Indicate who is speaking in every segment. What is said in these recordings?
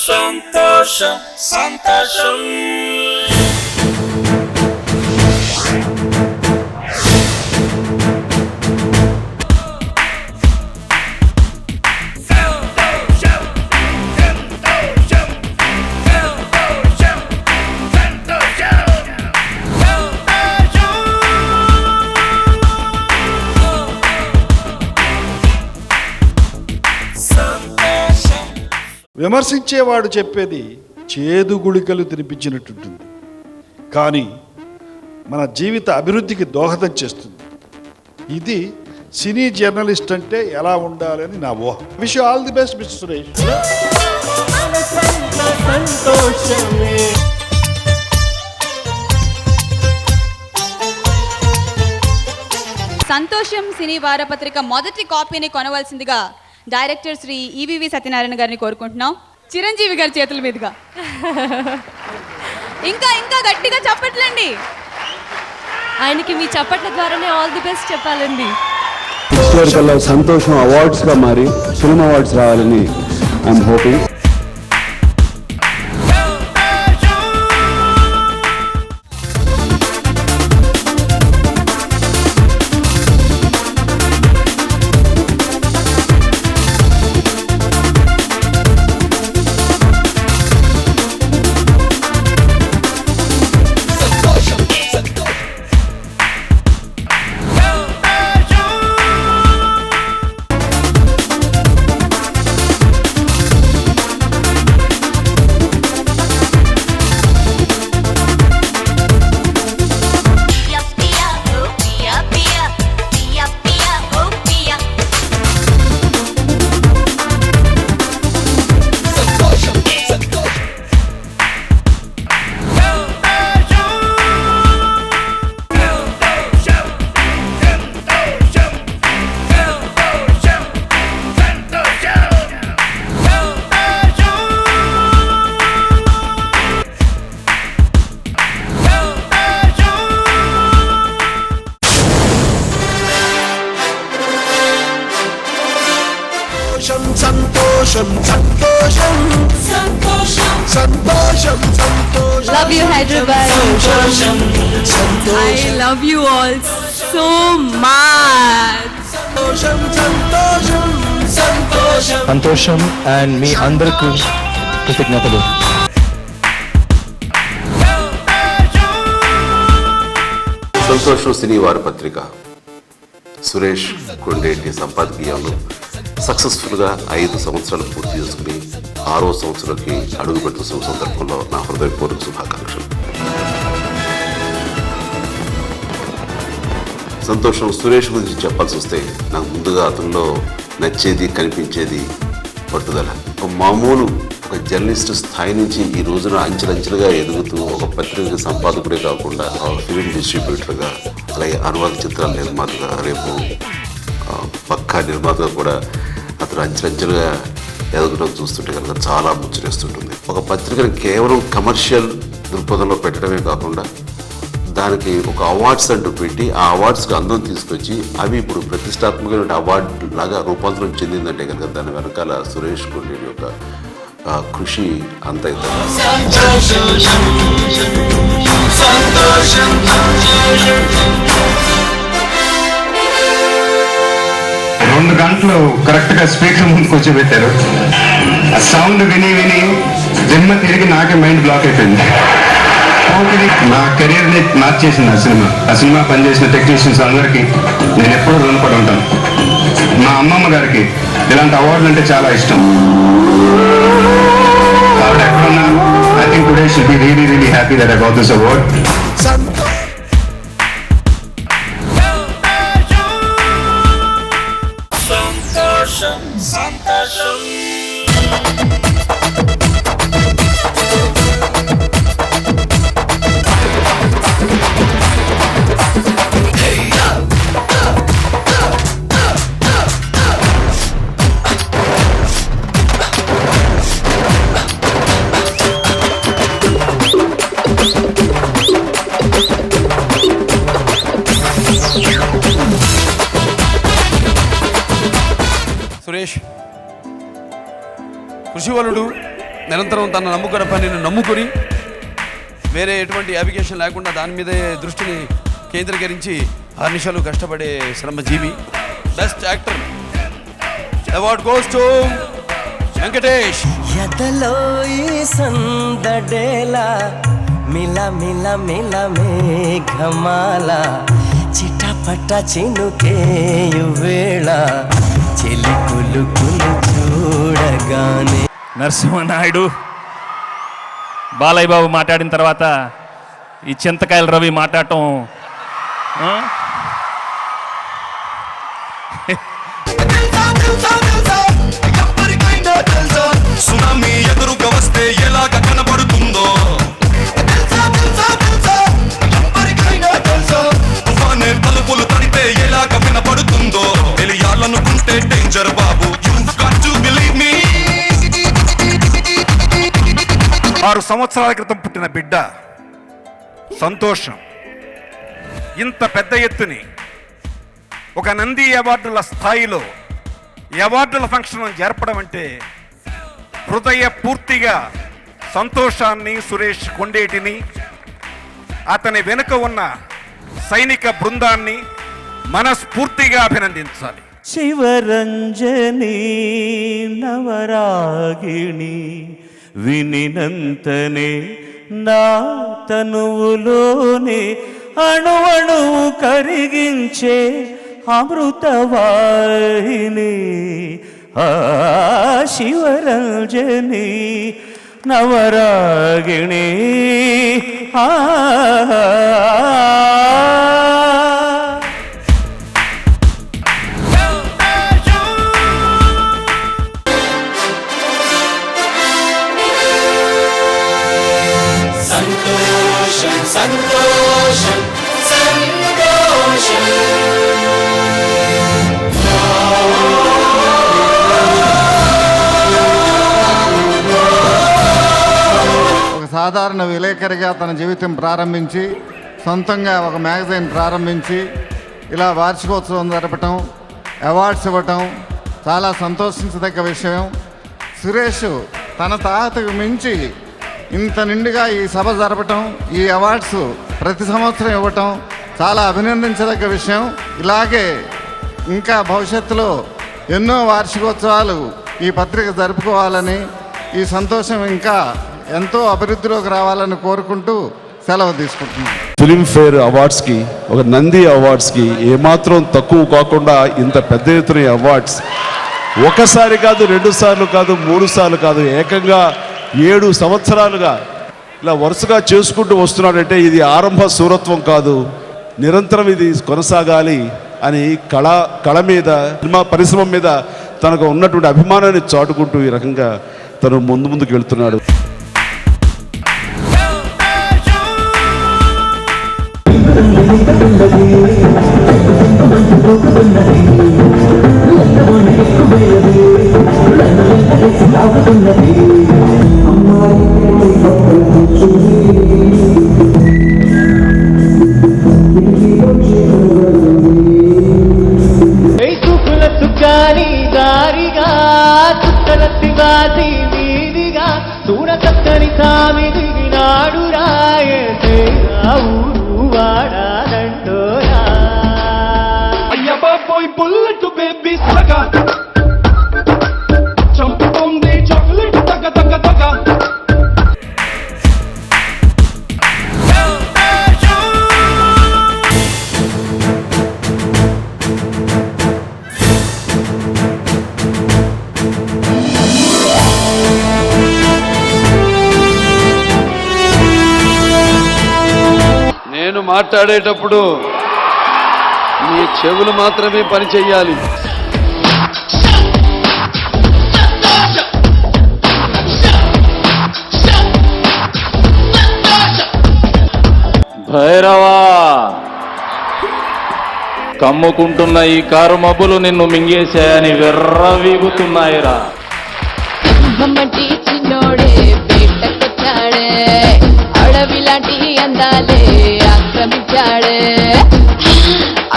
Speaker 1: సంతోషం సంతోషం
Speaker 2: విమర్శించేవాడు చెప్పేది చేదు గుళికలు తినిపించినట్టుంటుంది, కానీ మన జీవిత అభివృద్ధికి దోహదం చేస్తుంది. ఇది సినీ జర్నలిస్ట్ అంటే ఎలా ఉండాలని నా ఊహ. Wish you all the best mister Suresh.
Speaker 3: సంతోషం సినీ వారపత్రిక మొదటి కాపీని కొనవలసిందిగా డైరెక్టర్ శ్రీ ఈవీవి సత్యనారాయణ గారిని కోరుకుంటున్నాం. చిరంజీవి గారి చేతుల మీదుగా ఇంకా ఇంకా గట్టిగా చప్పట్లండి.
Speaker 4: ఆయనకి మీ చప్పట్ల ద్వారానే ఆల్ ది బెస్ట్ చెప్పాలండి.
Speaker 5: సంతోషం అవార్డ్స్ గా మారి ఫిల్మ్ అవార్డ్స్ రావాలని ఐఎమ్ హోపింగ్.
Speaker 1: సంతోషం సంతోషం సంతోషం సంతోషం సంతోషం.
Speaker 4: Love you Hyderabad.
Speaker 1: సంతోషం
Speaker 4: I love you all so much.
Speaker 1: సంతోషం సంతోషం సంతోషం
Speaker 6: సంతోషం అండ్ మీ అందరికీ కృతజ్ఞతలు.
Speaker 7: సంతోషం సినీ వారపత్రిక సురేష్ కొండేటి సంపాదకీయంలో సక్సెస్ఫుల్గా 5 సంవత్సరాలు పూర్తి చేసుకుని 6వ సంవత్సరంకి అడుగుపెట్టిన సందర్భంలో నా హృదయపూర్వక శుభాకాంక్షలు. సంతోషం సురేష్ గురించి చెప్పాల్సి వస్తే నాకు ముందుగా అతనిలో నచ్చేది కనిపించేది పట్టుదల. ఒక మామూలు ఒక జర్నలిస్ట్ స్థాయి నుంచి ఈ రోజున అంచెలంచెలుగా ఎదుగుతూ ఒక పత్రిక సంపాదకుడే కాకుండా ఫిలిం డిస్ట్రిబ్యూటర్గా, అలాగే అనువాద చిత్రాల నిర్మాతగా, రేపు పక్కా నిర్మాతగా కూడా అతను అంచెలంచెలుగా ఎదగడం చూస్తుంటే కనుక చాలా ముచ్చటేస్తుంటుంది. ఒక పత్రికను కేవలం కమర్షియల్ దృక్పథంలో పెట్టడమే కాకుండా దానికి ఒక అవార్డ్స్ అంటూ పెట్టి ఆ అవార్డ్స్కి అందం తీసుకొచ్చి అవి ఇప్పుడు ప్రతిష్టాత్మకమైన అవార్డు లాగా రూపాంతరం చెందిందంటే కనుక దాని వెనకాల సురేష్ కొండేటి యొక్క కృషి అంత
Speaker 5: రెండు గంటలు కరెక్ట్ గా స్పీకర్ ముందు కూర్చోబెట్టారు. ఆ సౌండ్ విని విని దిమ్మ తిరిగి నాకే మైండ్ బ్లాక్ అయిపోయింది. నా కెరీర్ ని మార్చేసింది ఆ సినిమా పనిచేసిన టెక్నీషియన్స్ అందరికీ నేను ఎప్పుడూ రుణపడి ఉంటాను. మా అమ్మమ్మ గారికి ఇలాంటి అవార్డులు అంటే చాలా ఇష్టం. ఎక్కడున్నా I think today should be really really happy that I got this award.
Speaker 1: సంతోషం సంతోషం.
Speaker 8: సురేష్ కృషివలుడు, నిరంతరం తన నమ్ముకున్న పనిని నమ్ముకొని వేరే ఎటువంటి అప్లికేషన్ లేకుండా దాని మీదే దృష్టిని కేంద్రీకరించి 6 నిమిషాలు కష్టపడే శ్రమజీవి. Best actor award goes to Venkatesh.
Speaker 9: ఎదలో ఈ సందడేలా మిల మిల మిల మేఘమాల చిటపట చినుకేయు వేళ చెలి కులుకులు చూడగానే.
Speaker 6: నరసింహనాయుడు బాలయ్య బాబు మాట్లాడిన తర్వాత ఈ చింతకాయల రవి మాట్లాడటం
Speaker 1: సునామీ ఎదురుగా వస్తే ఎలాగ కనబడుతుందో, తుఫానే తలుపులు తడితే ఎలాగ వినపడుతుందో తెలియాలనుకుంటే danger Babu. You've got to believe me.
Speaker 10: 6 సంవత్సరాల క్రితం పుట్టిన బిడ్డ సంతోషం ఇంత పెద్ద ఎత్తుని ఒక నంది అవార్డుల స్థాయిలో అవార్డుల ఫంక్షన్ జరపడం అంటే హృదయ పూర్తిగా సంతోషాన్ని, సురేష్ కొండేటిని, అతని వెనుక ఉన్న సైనిక బృందాన్ని మనస్ఫూర్తిగా అభినందించాలి.
Speaker 11: శివరంజని నవరాగిణి వినినంతనే నా తనువులోనే అణువణువు కరిగించే అమృతవాహిని ఆ శివరంజని నవరాగిణి ఆ
Speaker 1: సంతోషం సంతోషం సంతోషం.
Speaker 12: ఒక సాధారణ విలేకరిగా తన జీవితం ప్రారంభించి సొంతంగా ఒక మ్యాగజైన్ ప్రారంభించి ఇలా వార్షికోత్సవం జరపటం, అవార్డ్స్ ఇవ్వటం చాలా సంతోషించదగ్గ విషయం. సురేష్ తన తాతకు మించి ఇంత నిండుగా ఈ సభ జరపటం, ఈ అవార్డ్స్ ప్రతి సంవత్సరం ఇవ్వటం చాలా అభినందించదగ్గ విషయం. ఇలాగే ఇంకా భవిష్యత్తులో ఎన్నో వార్షికోత్సవాలు ఈ పత్రిక జరుపుకోవాలని, ఈ సంతోషం ఇంకా ఎంతో అభివృద్ధిలోకి రావాలని కోరుకుంటూ సెలవు తీసుకుంటున్నాను.
Speaker 2: ఫిలింఫేర్ అవార్డ్స్కి, ఒక నంది అవార్డ్స్కి ఏమాత్రం తక్కువ కాకుండా ఇంత పెద్ద ఎత్తున అవార్డ్స్ ఒకసారి కాదు, 2 సార్లు కాదు, 3 సార్లు కాదు, ఏకంగా 7 సంవత్సరాలుగా ఇలా వరుసగా చేసుకుంటూ వస్తున్నాడంటే ఇది ఆరంభ సూరత్వం కాదు, నిరంతరం ఇది కొనసాగాలి అని కళ మీద, సినిమా పరిశ్రమ మీద తనకు ఉన్నటువంటి అభిమానాన్ని చాటుకుంటూ ఈ రకంగా తను ముందుకు వెళ్తున్నాడు.
Speaker 9: చుక్కాని దారిగా చుక్కల శివాజీ వీధిగా చూడచక్కని సామి దిగినాడు రాయే ఊరు వాడాలంటోరా.
Speaker 1: అయ్య బాబోయ్ బుల్లెట్ బేబీ సగా చంపుతోంది చాక్లెట్ తగ్గ తగ్గ తగ్గ.
Speaker 8: నేను మాట్లాడేటప్పుడు మీ చెవులు మాత్రమే పని చెయ్యాలి.
Speaker 6: భైరవా, కమ్ముకుంటున్న ఈ కారు మబ్బులు నిన్ను మింగేశాయని వెర్రవీగుతున్నాయిరా.
Speaker 4: చిన్నోడే బయటకొచ్చాడే, అడవిలాంటి అందాలే ఆక్రమించాడే.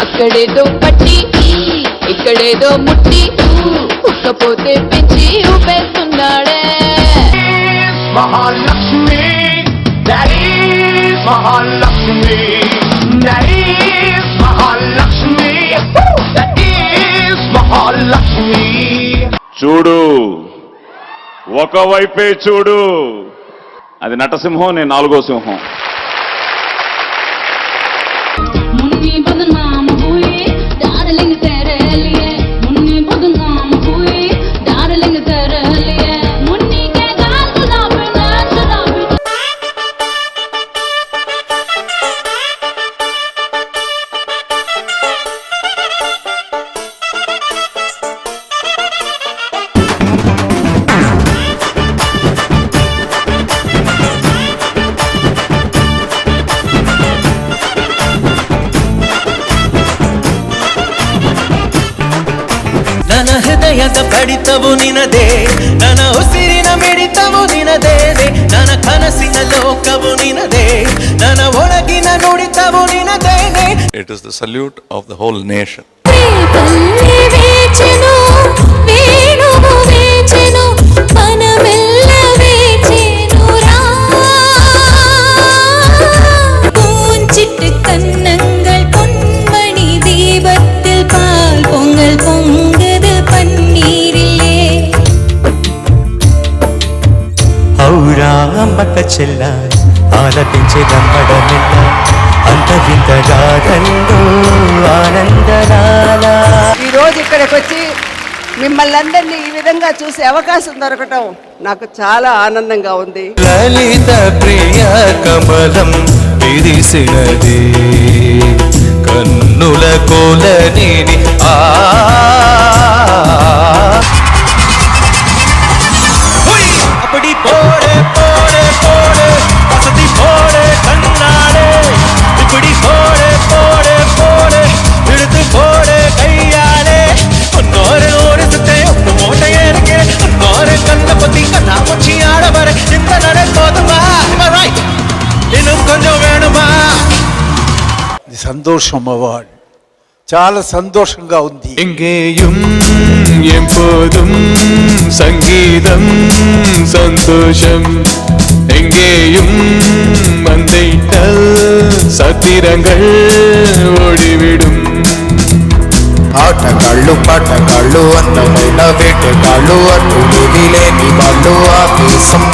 Speaker 4: అక్కడేదో పట్టి ఇక్కడేదో ముట్టి ఉక్కపోతే పెంచి ఊపేస్తున్నాడే.
Speaker 9: Mahalakshmi, that is Mahalakshmi, that is Mahalakshmi, that is Mahalakshmi.
Speaker 10: చూడు, ఒకవైపే చూడు, అది నటసింహం, నేను నాలుగో సింహం.
Speaker 11: ನನ್ನ ಹೃದಯದ ಬಡಿತವು ನಿನದೇ, ನನ್ನ ಉಸಿರಿನ ಮಿಡಿತವು ನಿನದೇನೆ, ನನ್ನ ಕನಸಿನ ಲೋಕವು ನಿನದೇ, ನನ್ನ ಒಳಗಿನ ನುಡಿತವು ನಿನದೇನೆ.
Speaker 1: It is the salute of the whole nation.
Speaker 11: అమ్మక చెల్ల ఆలపించే దమ్మడమిల్ల అంత వింతగా రండు ఆనందనాల.
Speaker 13: ఈరోజు ఇక్కడికి వచ్చి మిమ్మల్ని అందరినీ ఈ విధంగా చూసే అవకాశం దొరకటం నాకు చాలా ఆనందంగా ఉంది.
Speaker 11: లలిత ప్రియ కమలం విరిసినది కన్నుల కోలని அப்படி போடு போடு போடு வசதி போடு கண்ணாலே, இப்படி போடு போடு போடு இழுத்து போடு கையாலே. உன்னோரு ஒரு சுத்தே ஒன்று மூட்டையே இருக்கே, உன்னோரு கண்ணை பத்தி கண்ணா முச்சி ஆட வர இந்த நட போதுமா? இன்னும் கொஞ்சம் வேணுமா?
Speaker 2: ఇది సంతోషం అవార్డు, చాలా సంతోషంగా ఉంది.
Speaker 6: எங்கேயும் எப்போதும் சங்கீதம் சந்தோஷம், எங்கேயும் வந்தைத்தல் சத்திரங்கள் ஓடிவிடும்.
Speaker 11: ఆటగాళ్ళు పాటగాళ్ళు అందమైన వేటగాళ్ళు అటు లేని వాళ్ళు ఆవేశం